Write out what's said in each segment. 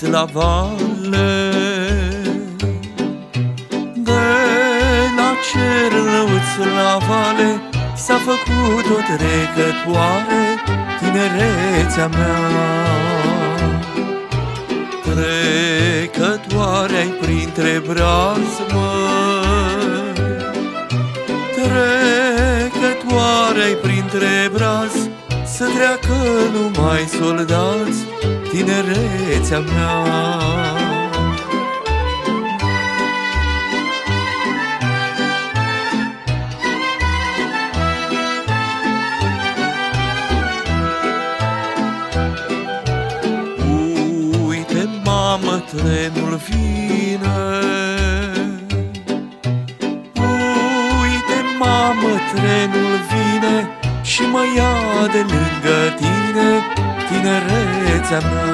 cernăuți la vale, de la cernăuți la vale s-a făcut o trecătoare tinerețea mea. Trecătoare-ai printre brazmări, trecătoare-ai printre braz, să treacă numai soldați tinerețea mea. Uite, mamă, trenul vine, uite, mamă, trenul vine și mă ia de lângă tine, tinerețea mea.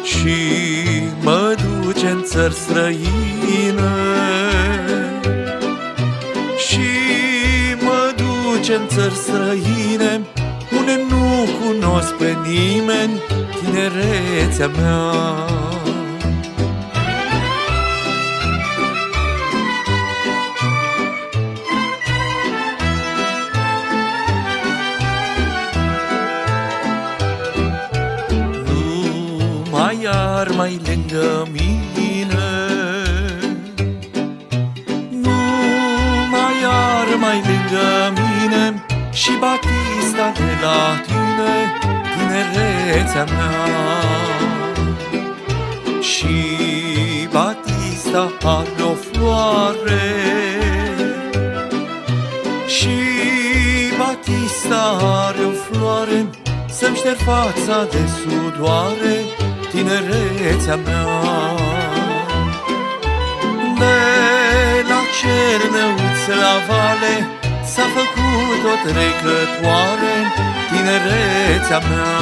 Și mă duce în țări străine, și mă duce în țări străine, unde nu cunosc pe nimeni, tinerețea mea. Iar mai lângă mine, nu mai iar mai lângă mine, și Batista de la tine, tinerețea mea. Și Batista are o floare, și Batista are o floare, să-mi șterg fața de sudoare, tinerețea mea. De la cernăuți la vale s-a făcut o trecătoare, tinerețea mea.